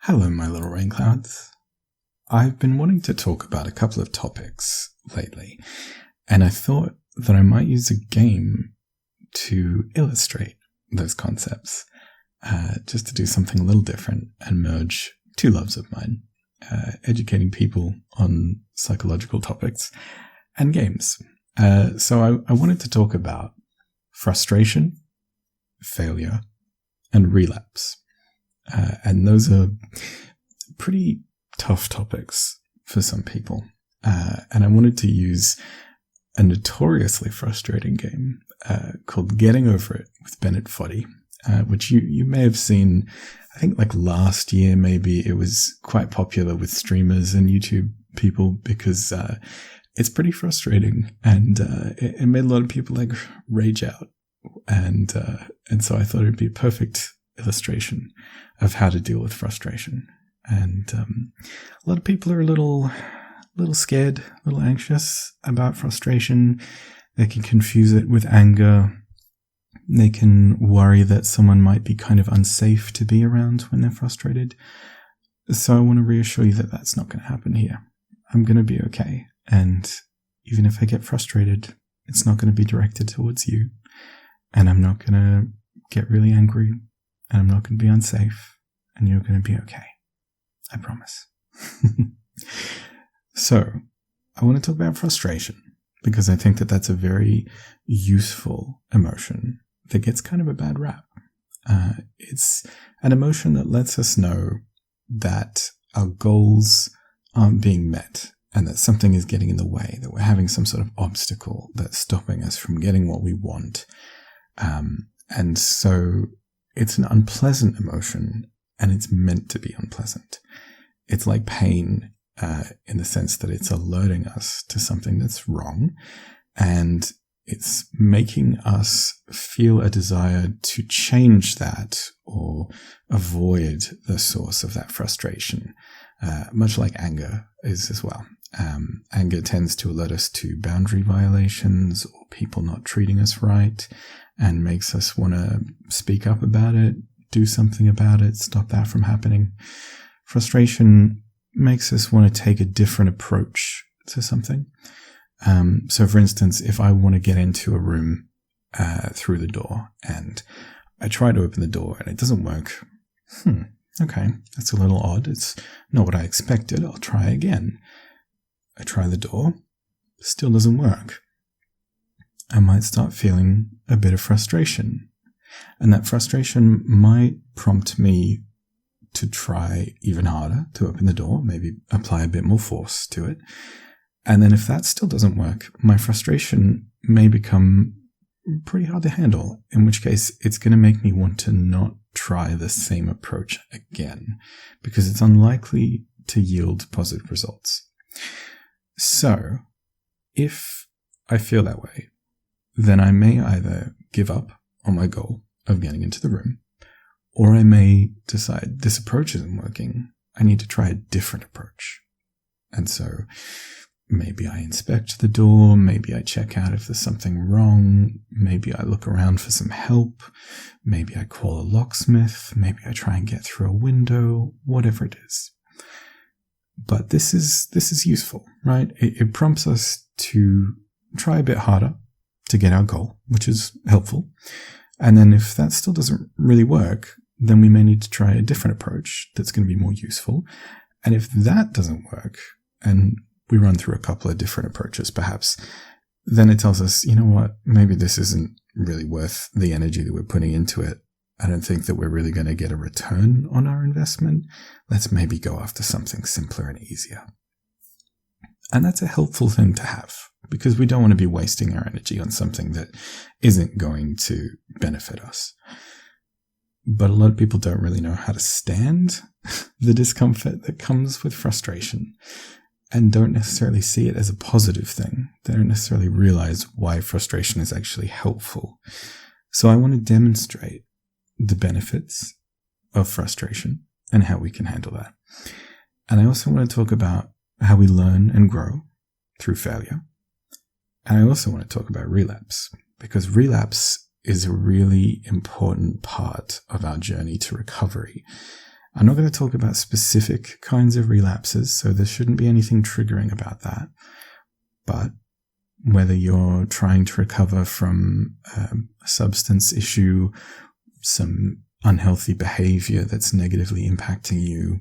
Hello, my little rain clouds. I've been wanting to talk about a couple of topics lately, and I thought that I might use a game to illustrate those concepts, just to do something a little different and merge two loves of mine, educating people on psychological topics and games. So I wanted to talk about frustration, failure, and relapse. And those are pretty tough topics for some people. And I wanted to use a notoriously frustrating game called Getting Over It with Bennett Foddy, which you may have seen, I think like last year maybe. It was quite popular with streamers and YouTube people because it's pretty frustrating, and it made a lot of people like rage out. And so I thought it'd be a perfect illustration of how to deal with frustration. And a lot of people are a little scared, a little anxious about frustration. They can confuse it with anger. They can worry that someone might be kind of unsafe to be around when they're frustrated. So I want to reassure you that that's not going to happen here. I'm going to be okay. And even if I get frustrated, it's not going to be directed towards you. And I'm not going to get really angry. And I'm not going to be unsafe, and you're going to be okay. I promise. So, I want to talk about frustration, because I think that that's a very useful emotion that gets kind of a bad rap. It's an emotion that lets us know that our goals aren't being met, and that something is getting in the way, that we're having some sort of obstacle that's stopping us from getting what we want. And so it's an unpleasant emotion, and it's meant to be unpleasant. It's like pain in the sense that it's alerting us to something that's wrong, and it's making us feel a desire to change that or avoid the source of that frustration, much like anger is as well. Anger tends to alert us to boundary violations or people not treating us right, and makes us want to speak up about it, do something about it, stop that from happening. Frustration makes us want to take a different approach to something. So for instance, if I want to get into a room through the door, and I try to open the door and it doesn't work, okay, that's a little odd. It's not what I expected. I'll try again. I try the door, still doesn't work. I might start feeling a bit of frustration. And that frustration might prompt me to try even harder to open the door, maybe apply a bit more force to it. And then if that still doesn't work, my frustration may become pretty hard to handle, in which case it's going to make me want to not try the same approach again, because it's unlikely to yield positive results. So, if I feel that way, then I may either give up on my goal of getting into the room, or I may decide this approach isn't working. I need to try a different approach. And so maybe I inspect the door, maybe I check out if there's something wrong, maybe I look around for some help, maybe I call a locksmith, maybe I try and get through a window, whatever it is. But this is useful, right? It prompts us to try a bit harder to get our goal, which is helpful. And then if that still doesn't really work, then we may need to try a different approach that's going to be more useful. And if that doesn't work, and we run through a couple of different approaches perhaps, then it tells us, you know what, maybe this isn't really worth the energy that we're putting into it. I don't think that we're really going to get a return on our investment. Let's maybe go after something simpler and easier. And that's a helpful thing to have, because we don't want to be wasting our energy on something that isn't going to benefit us. But a lot of people don't really know how to stand the discomfort that comes with frustration, and don't necessarily see it as a positive thing. They don't necessarily realize why frustration is actually helpful. So I want to demonstrate the benefits of frustration and how we can handle that. And I also want to talk about how we learn and grow through failure. And I also want to talk about relapse, because relapse is a really important part of our journey to recovery. I'm not going to talk about specific kinds of relapses, so there shouldn't be anything triggering about that. But whether you're trying to recover from a substance issue, some unhealthy behavior that's negatively impacting you,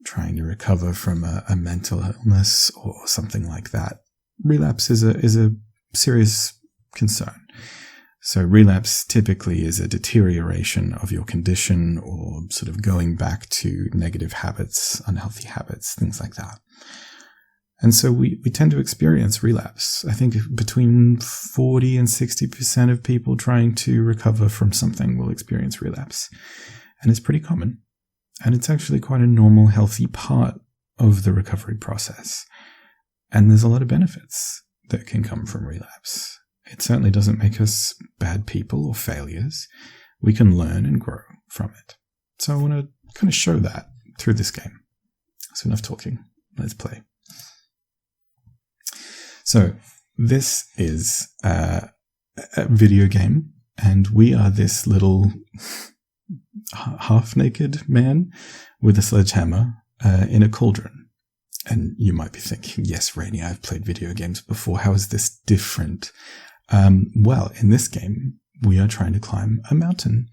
trying to recover from a mental illness or something like that, relapse is a serious concern. So relapse typically is a deterioration of your condition or sort of going back to negative habits, unhealthy habits, things like that. And so we tend to experience relapse. I think between 40 and 60% of people trying to recover from something will experience relapse. And it's pretty common. And it's actually quite a normal, healthy part of the recovery process. And there's a lot of benefits that can come from relapse. It certainly doesn't make us bad people or failures. We can learn and grow from it. So I want to kind of show that through this game. So enough talking. Let's play. So this is a video game, and we are this little half-naked man with a sledgehammer in a cauldron. And you might be thinking, yes, Rainey, I've played video games before. How is this different? Well, in this game, we are trying to climb a mountain.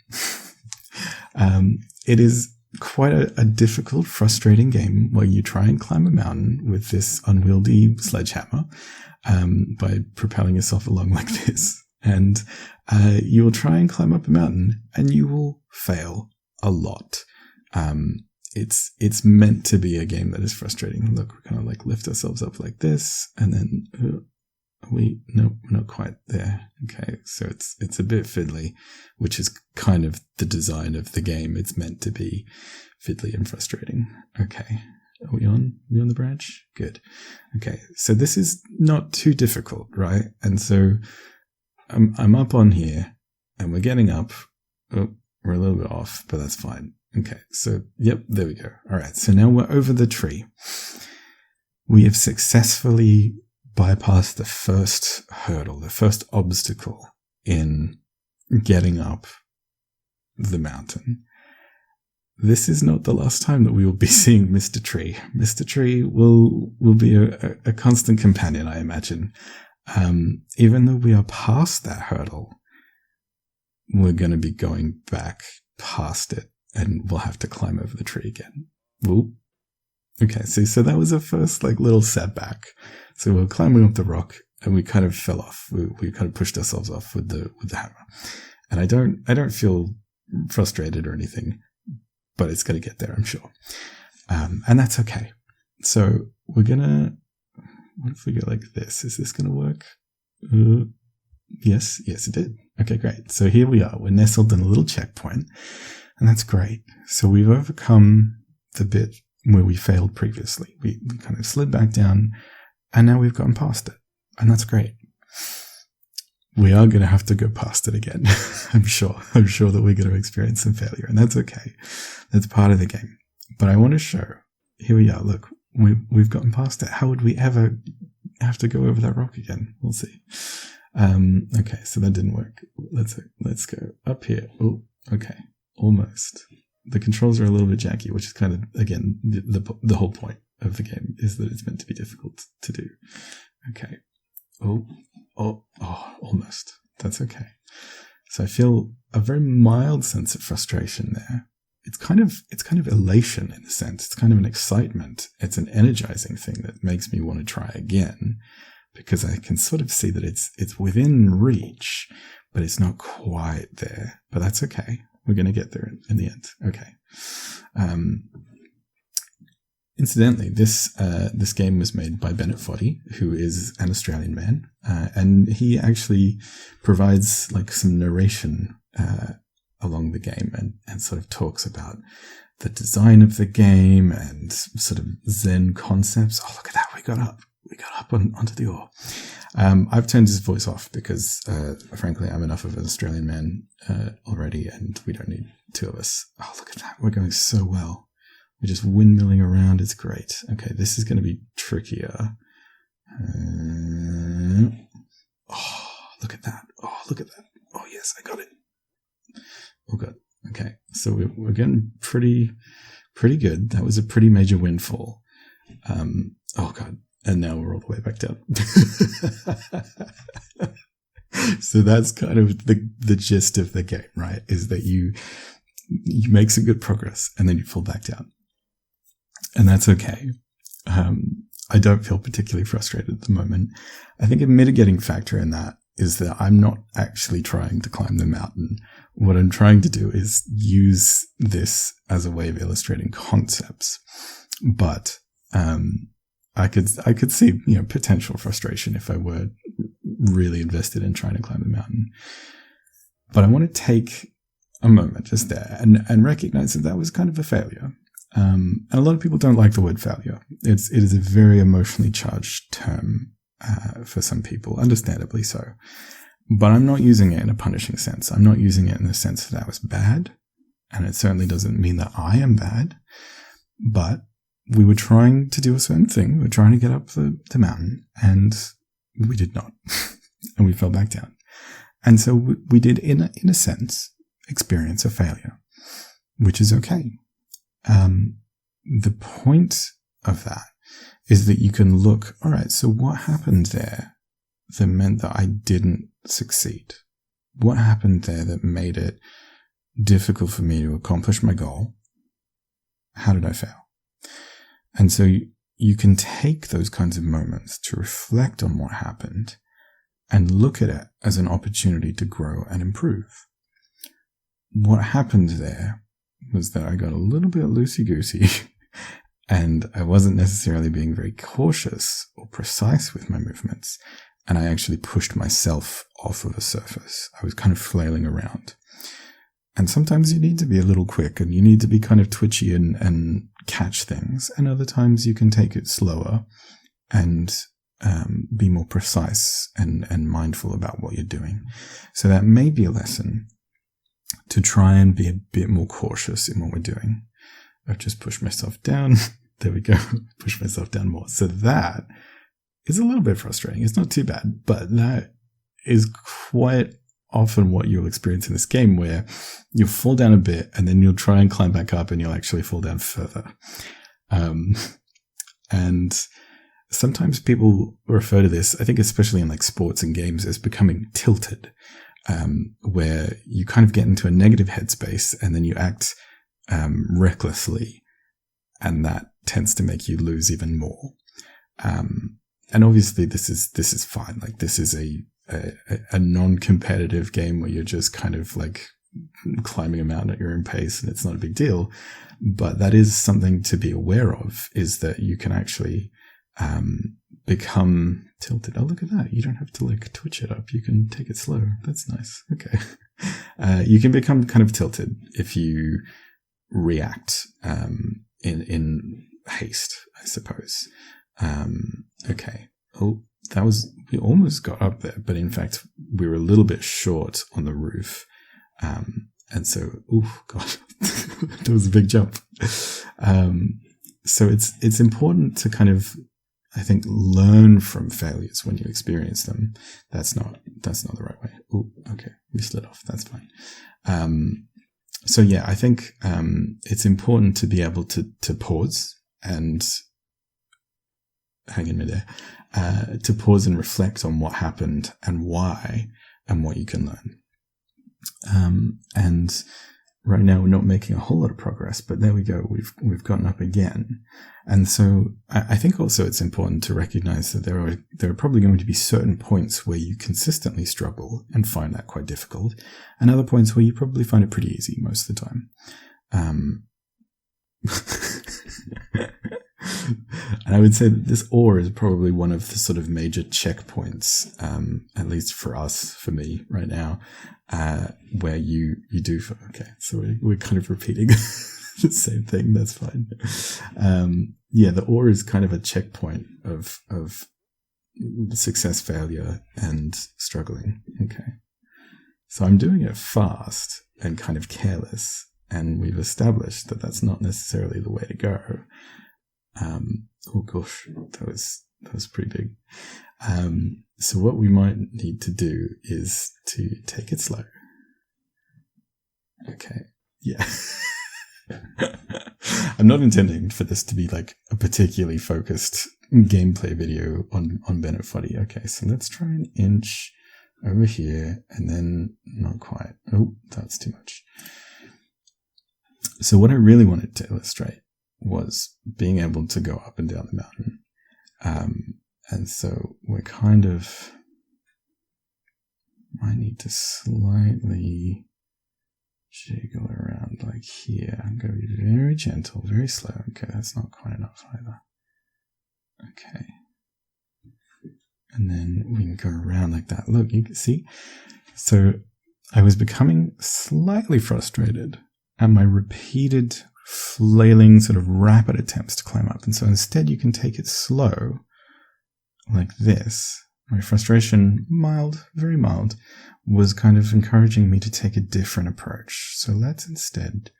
It is quite a difficult, frustrating game where you try and climb a mountain with this unwieldy sledgehammer by propelling yourself along like this. And you will try and climb up a mountain and you will fail a lot. It's meant to be a game that is frustrating. Look, we kind of like lift ourselves up like this and then no, we're not quite there. Okay, so it's a bit fiddly, which is kind of the design of the game. It's meant to be fiddly and frustrating. Okay, are we on the branch? Good. Okay, so this is not too difficult, right? And so I'm up on here, and we're getting up. Oh, we're a little bit off, but that's fine. Okay, so yep, there we go. All right, so now we're over the tree. We have successfully bypass the first hurdle, the first obstacle in getting up the mountain. This is not the last time that we will be seeing Mr. Tree. Mr. Tree will be a constant companion, I imagine. Even though we are past that hurdle, we're going to be going back past it and we'll have to climb over the tree again. Whoop. Okay, so that was our first little setback. So we were climbing up the rock and we kind of fell off. We kind of pushed ourselves off with the hammer. And I don't feel frustrated or anything, but it's going to get there, I'm sure. And that's okay. So we're going to, what if we go like this? Is this going to work? Yes, it did. Okay, great. So here we are. We're nestled in a little checkpoint and that's great. So we've overcome the bit where we failed previously. We kind of slid back down and now we've gotten past it. And that's great. We are going to have to go past it again. I'm sure that we're going to experience some failure and that's okay. That's part of the game. But I want to show, here we are. Look, we've gotten past it. How would we ever have to go over that rock again? We'll see. Okay, so that didn't work. Let's go up here. Oh, okay. Almost. The controls are a little bit janky, which is kind of, again, the whole point of the game is that it's meant to be difficult to do. Okay. Oh, almost. That's okay. So I feel a very mild sense of frustration there. It's kind of elation in a sense. It's kind of an excitement. It's an energizing thing that makes me want to try again because I can sort of see that it's within reach, but it's not quite there. But that's okay. We're going to get there in the end. Okay. Incidentally, this game was made by Bennett Foddy, who is an Australian man, and he actually provides some narration along the game and sort of talks about the design of the game and sort of Zen concepts. Oh, look at that! We got up onto the ore. I've turned his voice off because, frankly, I'm enough of an Australian man already, and we don't need two of us. Oh, look at that! We're going so well. We're just windmilling around. It's great. Okay, this is going to be trickier. Oh, look at that. Oh, look at that. Oh, yes, I got it. Oh, good. Okay, so we're getting pretty pretty good. That was a pretty major windfall. Oh God. And now we're all the way back down. So that's kind of the gist of the game, right? Is that you make some good progress and then you fall back down. And that's okay. I don't feel particularly frustrated at the moment. I think a mitigating factor in that is that I'm not actually trying to climb the mountain. What I'm trying to do is use this as a way of illustrating concepts. But I could see, potential frustration if I were really invested in trying to climb the mountain. But I want to take a moment just there and recognize that was kind of a failure. And a lot of people don't like the word failure. It is a very emotionally charged term for some people, understandably so. But I'm not using it in a punishing sense. I'm not using it in the sense that was bad. And it certainly doesn't mean that I am bad. But we were trying to do a certain thing. We were trying to get up the mountain, and we did not. And we fell back down. And so we did, in a sense, experience a failure, which is okay. The point of that is that you can look, all right, so what happened there that meant that I didn't succeed? What happened there that made it difficult for me to accomplish my goal? How did I fail? And so you can take those kinds of moments to reflect on what happened and look at it as an opportunity to grow and improve. What happened there was that I got a little bit loosey-goosey and I wasn't necessarily being very cautious or precise with my movements. And I actually pushed myself off of a surface. I was kind of flailing around. And sometimes you need to be a little quick and you need to be kind of twitchy and catch things. And other times you can take it slower and be more precise and mindful about what you're doing. So that may be a lesson to try and be a bit more cautious in what we're doing. I've just pushed myself down. There we go. Push myself down more. So that is a little bit frustrating. It's not too bad, but that is quite often what you'll experience in this game, where you'll fall down a bit and then you'll try and climb back up and you'll actually fall down further. And sometimes people refer to this, I think especially in like sports and games, as becoming tilted, where you kind of get into a negative headspace and then you act recklessly, and that tends to make you lose even more. And obviously this is fine. Like, this is a non-competitive game where you're just kind of like climbing a mountain at your own pace and it's not a big deal. But that is something to be aware of, is that you can actually become tilted. Oh, look at that. You don't have to like twitch it up. You can take it slow. That's nice. Okay. You can become kind of tilted if you react in haste, I suppose. Okay. Oh, we almost got up there, but in fact, we were a little bit short on the roof. And so, oh God, that was a big jump. So it's important to kind of, I think, learn from failures when you experience them. That's not the right way. Oh, okay. We slid off. That's fine. So yeah, I think, it's important to be able to pause and hang in there, to pause and reflect on what happened and why and what you can learn. And right now we're not making a whole lot of progress, but there we go. We've gotten up again. And so I think also it's important to recognize that there are probably going to be certain points where you consistently struggle and find that quite difficult, and other points where you probably find it pretty easy most of the time. And I would say that this ore is probably one of the sort of major checkpoints, at least for me right now, where you do. Okay, so we're kind of repeating the same thing. That's fine. Yeah, the ore is kind of a checkpoint of success, failure, and struggling. Okay, so I'm doing it fast and kind of careless, and we've established that that's not necessarily the way to go. Oh gosh, that was pretty big. So what we might need to do is to take it slow. Okay. Yeah. I'm not intending for this to be like a particularly focused gameplay video on Bennett Foddy. Okay, so let's try an inch over here, and then not quite. Oh, that's too much. So what I really wanted to illustrate was being able to go up and down the mountain. And so we're kind of, I need to slightly jiggle around like here. I'm going to be very gentle, very slow. Okay, that's not quite enough either. Okay. And then we can go around like that. Look, you can see. So I was becoming slightly frustrated at my repeated flailing sort of rapid attempts to climb up. And so instead you can take it slow like this. My frustration, mild, very mild, was kind of encouraging me to take a different approach. So let's instead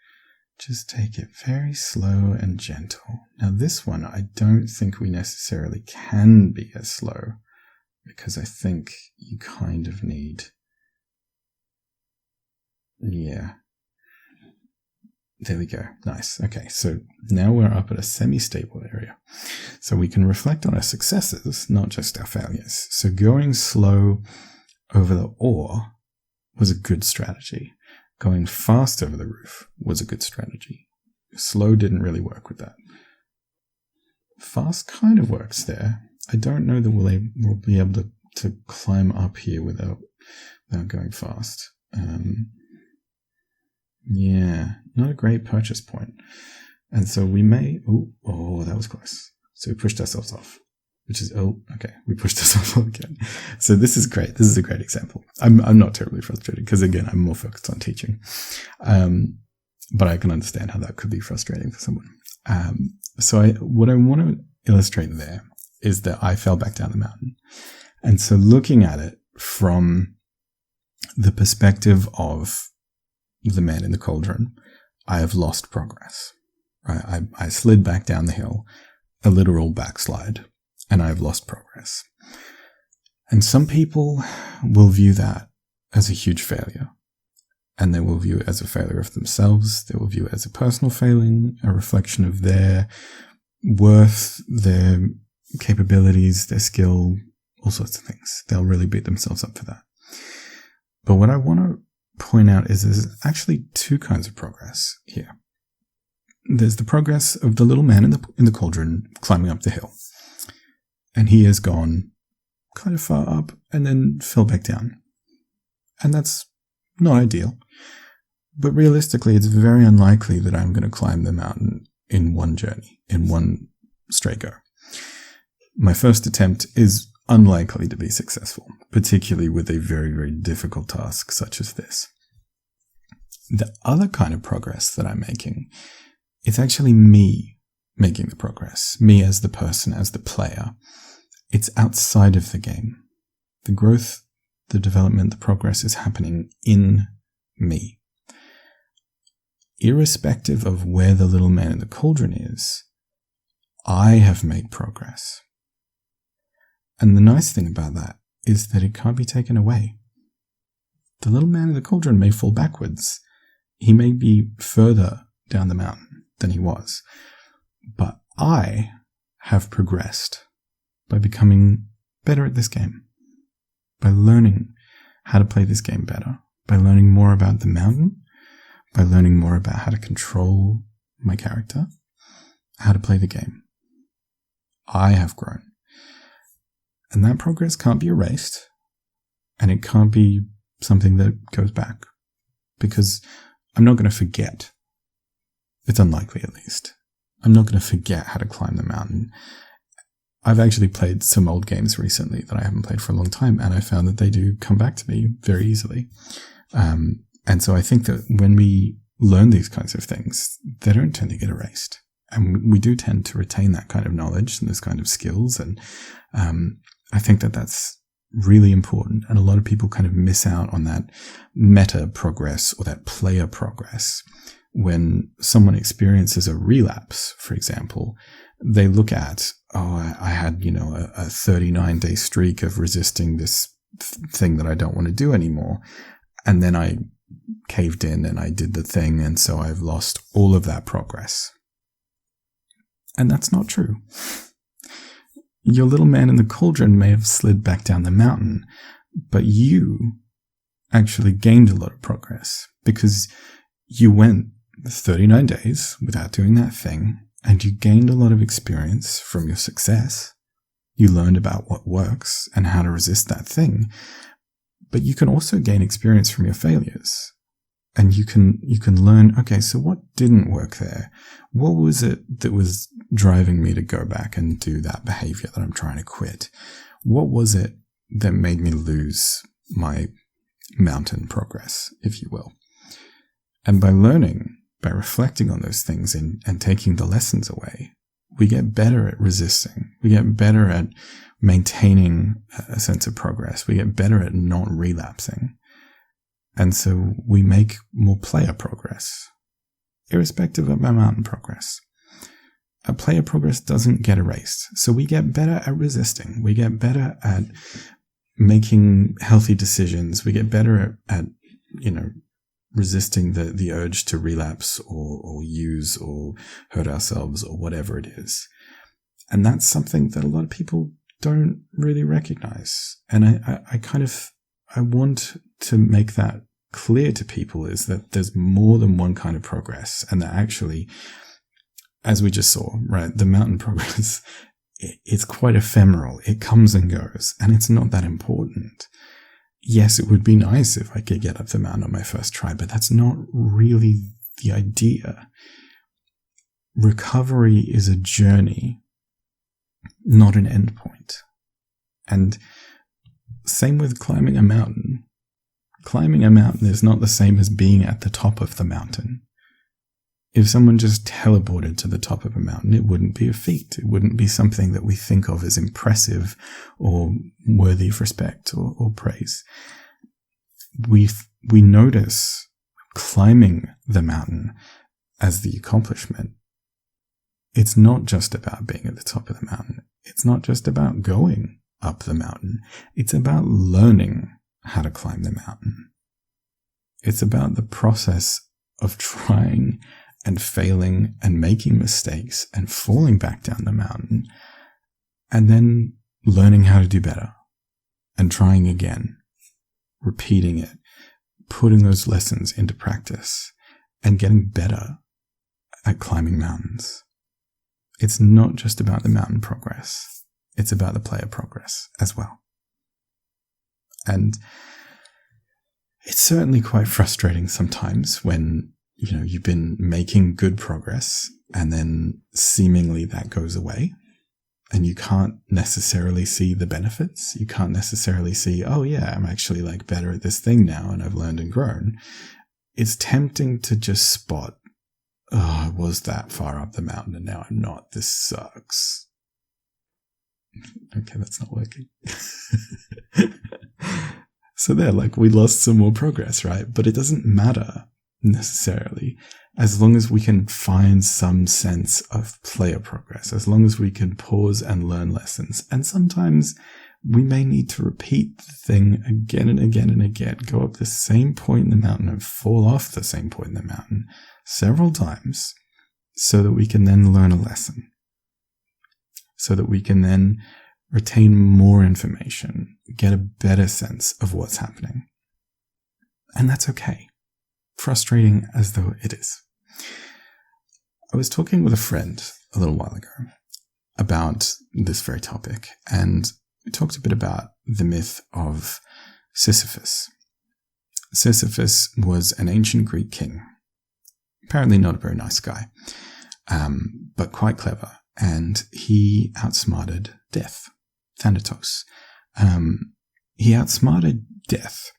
just take it very slow and gentle. Now this one, I don't think we necessarily can be as slow, because I think you kind of need, yeah. There we go. Nice. Okay, so now we're up at a semi-stable area. So we can reflect on our successes, not just our failures. So going slow over the ore was a good strategy. Going fast over the roof was a good strategy. Slow didn't really work with that. Fast kind of works there. I don't know that we'll be able to climb up here without going fast. Yeah, not a great purchase point. And so we may, oh, that was close. So we pushed ourselves off, which is, okay, we pushed ourselves off again. So this is great. This is a great example. I'm not terribly frustrated because, again, I'm more focused on teaching. But I can understand how that could be frustrating for someone. So what I want to illustrate there is that I fell back down the mountain. And so looking at it from the perspective of the man in the cauldron, I have lost progress. Right? I slid back down the hill, a literal backslide, and I've lost progress. And some people will view that as a huge failure, and they will view it as a failure of themselves. They will view it as a personal failing, a reflection of their worth, their capabilities, their skill, all sorts of things. They'll really beat themselves up for that. But what I want to point out is there's actually two kinds of progress here. There's the progress of the little man in the cauldron climbing up the hill. And he has gone kind of far up and then fell back down. And that's not ideal. But realistically, it's very unlikely that I'm going to climb the mountain in one journey, in one straight go. My first attempt is unlikely to be successful, particularly with a very, very difficult task such as this. The other kind of progress that I'm making, it's actually me making the progress, me as the person, as the player. It's outside of the game. The growth, the development, the progress is happening in me. Irrespective of where the little man in the cauldron is, I have made progress. And the nice thing about that is that it can't be taken away. The little man in the cauldron may fall backwards. He may be further down the mountain than he was. But I have progressed by becoming better at this game, by learning how to play this game better, by learning more about the mountain, by learning more about how to control my character, how to play the game. I have grown. And that progress can't be erased, and it can't be something that goes back, because I'm not going to forget. It's unlikely, at least. I'm not going to forget how to climb the mountain. I've actually played some old games recently that I haven't played for a long time, and I found that they do come back to me very easily. And so I think that when we learn these kinds of things, they don't tend to get erased. And we do tend to retain that kind of knowledge and those kind of skills. And I think that that's really important. And a lot of people kind of miss out on that meta progress or that player progress. When someone experiences a relapse, for example, they look at, I had, a 39-day streak of resisting this thing that I don't want to do anymore. And then I caved in and I did the thing, and so I've lost all of that progress. And that's not true. Your little man in the cauldron may have slid back down the mountain, but you actually gained a lot of progress because you went 39 days without doing that thing, and you gained a lot of experience from your success. You learned about what works and how to resist that thing, but you can also gain experience from your failures. And you can learn, okay, so what didn't work there? What was it that was driving me to go back and do that behavior that I'm trying to quit? What was it that made me lose my mountain progress, if you will? And by learning, by reflecting on those things and taking the lessons away, we get better at resisting. We get better at maintaining a sense of progress. We get better at not relapsing. And so we make more player progress, irrespective of our mountain progress. Our player progress doesn't get erased. So we get better at resisting. We get better at making healthy decisions. We get better at resisting the urge to relapse or use or hurt ourselves or whatever it is. And that's something that a lot of people don't really recognize. And I want to make that clear to people, is that there's more than one kind of progress, and that actually, as we just saw, right, the mountain progress, it's quite ephemeral. It comes and goes, and it's not that important. Yes, it would be nice if I could get up the mountain on my first try, but that's not really the idea. Recovery is a journey, not an endpoint. And same with climbing a mountain. Climbing a mountain is not the same as being at the top of the mountain. If someone just teleported to the top of a mountain, it wouldn't be a feat. It wouldn't be something that we think of as impressive or worthy of respect or praise. We notice climbing the mountain as the accomplishment. It's not just about being at the top of the mountain. It's not just about going up the mountain. It's about learning how to climb the mountain. It's about the process of trying and failing and making mistakes and falling back down the mountain, and then learning how to do better and trying again, repeating it, putting those lessons into practice and getting better at climbing mountains. It's not just about the mountain progress. It's about the player progress as well. And it's certainly quite frustrating sometimes when, you've been making good progress and then seemingly that goes away and you can't necessarily see the benefits. You can't necessarily see, oh yeah, I'm actually better at this thing now and I've learned and grown. It's tempting to just spot, oh, I was that far up the mountain and now I'm not. This sucks. Okay, that's not working. So there, we lost some more progress, right? But it doesn't matter necessarily, as long as we can find some sense of player progress, as long as we can pause and learn lessons. And sometimes we may need to repeat the thing again and again and again, go up the same point in the mountain and fall off the same point in the mountain several times so that we can then learn a lesson, so that we can then retain more information, get a better sense of what's happening. And that's okay. Frustrating as though it is. I was talking with a friend a little while ago about this very topic, and we talked a bit about the myth of Sisyphus. Sisyphus was an ancient Greek king, apparently not a very nice guy, but quite clever, and he outsmarted death, Thanatos. He outsmarted death.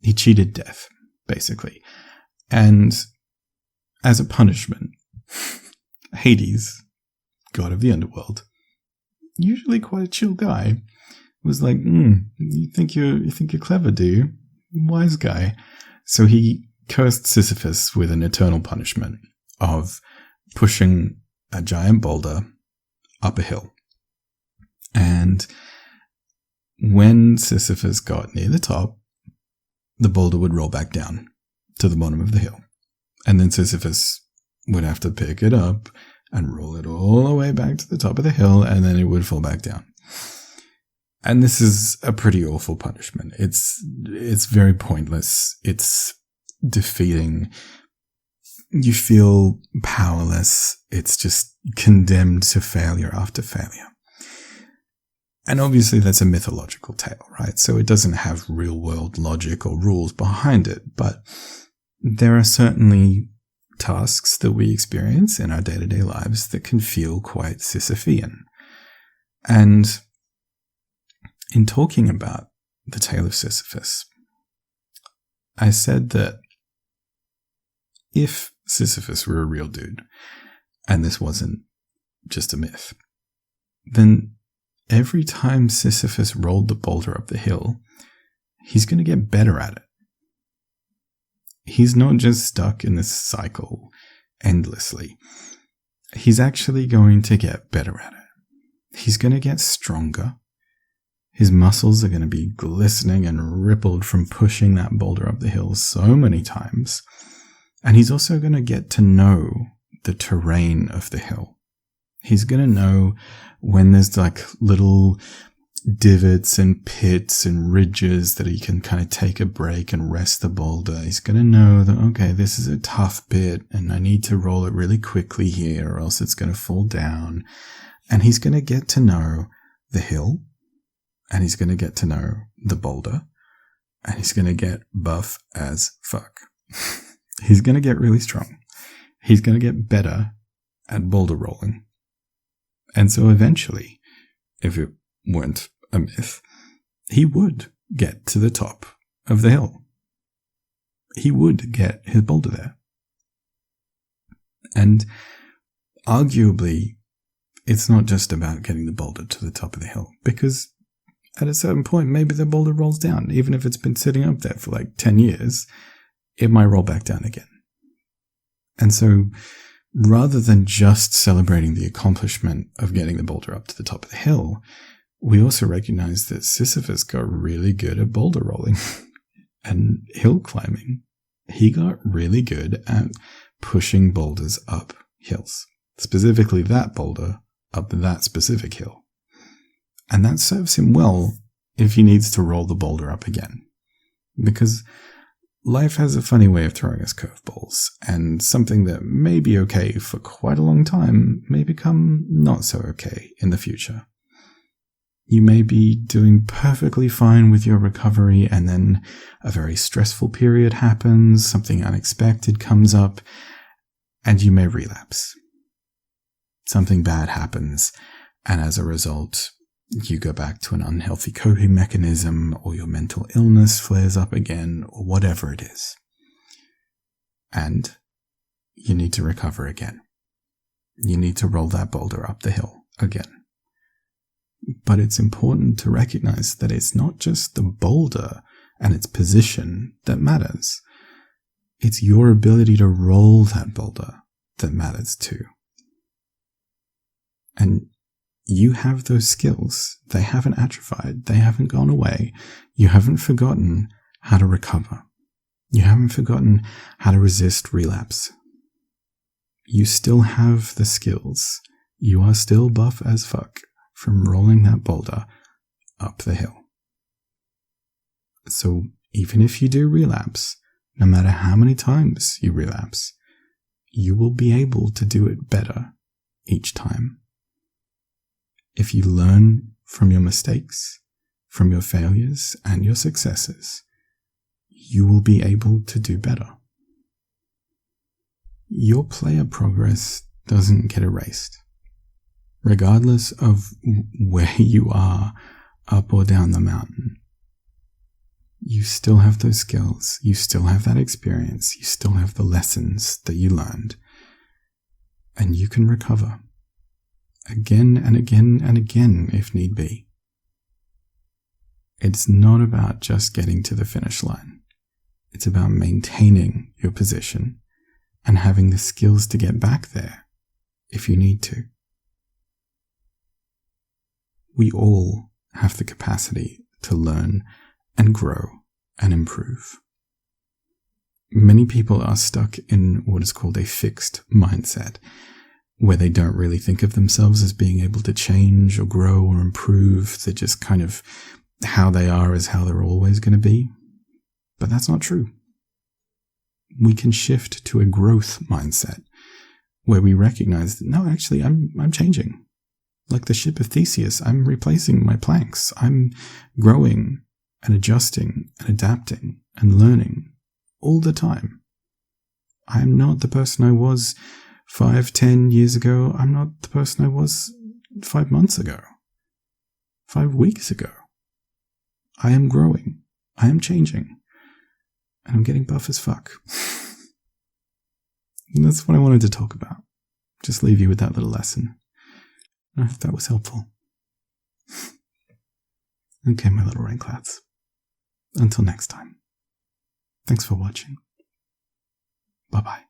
He cheated death, basically. And as a punishment, Hades, god of the underworld, usually quite a chill guy, was like, you think you're clever, do you? Wise guy. So he cursed Sisyphus with an eternal punishment of pushing a giant boulder up a hill. And when Sisyphus got near the top, the boulder would roll back down to the bottom of the hill. And then Sisyphus would have to pick it up and roll it all the way back to the top of the hill, and then it would fall back down. And this is a pretty awful punishment. It's very pointless. It's defeating. You feel powerless. It's just condemned to failure after failure. And obviously that's a mythological tale, right? So it doesn't have real-world logic or rules behind it, but there are certainly tasks that we experience in our day-to-day lives that can feel quite Sisyphean. And in talking about the tale of Sisyphus, I said that if Sisyphus were a real dude, and this wasn't just a myth, then every time Sisyphus rolled the boulder up the hill, he's going to get better at it. He's not just stuck in this cycle endlessly. He's actually going to get better at it. He's going to get stronger. His muscles are going to be glistening and rippled from pushing that boulder up the hill so many times. And he's also going to get to know the terrain of the hill. He's going to know when there's like little divots and pits and ridges that he can kind of take a break and rest the boulder. He's going to know that, okay, this is a tough bit and I need to roll it really quickly here or else it's going to fall down. And he's going to get to know the hill, and he's going to get to know the boulder, and he's going to get buff as fuck. He's going to get really strong. He's going to get better at boulder rolling. And so eventually, if it weren't a myth, he would get to the top of the hill. He would get his boulder there. And arguably, it's not just about getting the boulder to the top of the hill, because at a certain point, maybe the boulder rolls down. Even if it's been sitting up there for like 10 years, it might roll back down again. And so rather than just celebrating the accomplishment of getting the boulder up to the top of the hill, we also recognize that Sisyphus got really good at boulder rolling and hill climbing. He got really good at pushing boulders up hills, specifically that boulder up that specific hill. And that serves him well if he needs to roll the boulder up again. Because life has a funny way of throwing us curveballs, and something that may be okay for quite a long time may become not so okay in the future. You may be doing perfectly fine with your recovery, and then a very stressful period happens, something unexpected comes up, and you may relapse. Something bad happens, and as a result, you go back to an unhealthy coping mechanism, or your mental illness flares up again, or whatever it is. And you need to recover again. You need to roll that boulder up the hill again. But it's important to recognize that it's not just the boulder and its position that matters. It's your ability to roll that boulder that matters too. And you have those skills. They haven't atrophied. They haven't gone away. You haven't forgotten how to recover. You haven't forgotten how to resist relapse. You still have the skills. You are still buff as fuck from rolling that boulder up the hill. So even if you do relapse, no matter how many times you relapse, you will be able to do it better each time. If you learn from your mistakes, from your failures and your successes, you will be able to do better. Your player progress doesn't get erased. Regardless of where you are, up or down the mountain, you still have those skills, you still have that experience, you still have the lessons that you learned, and you can recover. Again and again and again if need be. It's not about just getting to the finish line. It's about maintaining your position and having the skills to get back there if you need to. We all have the capacity to learn and grow and improve. Many people are stuck in what is called a fixed mindset, where they don't really think of themselves as being able to change or grow or improve. They're just kind of how they are is how they're always going to be. But that's not true. We can shift to a growth mindset where we recognize that, no, actually, I'm changing. Like the ship of Theseus, I'm replacing my planks. I'm growing and adjusting and adapting and learning all the time. I'm not the person I was 5-10 years ago. I'm not the person I was 5 months ago, 5 weeks ago. I am growing. I am changing. And I'm getting buff as fuck. And that's what I wanted to talk about. Just leave you with that little lesson. I hope that was helpful. Okay, my little rainclads. Until next time. Thanks for watching. Bye-bye.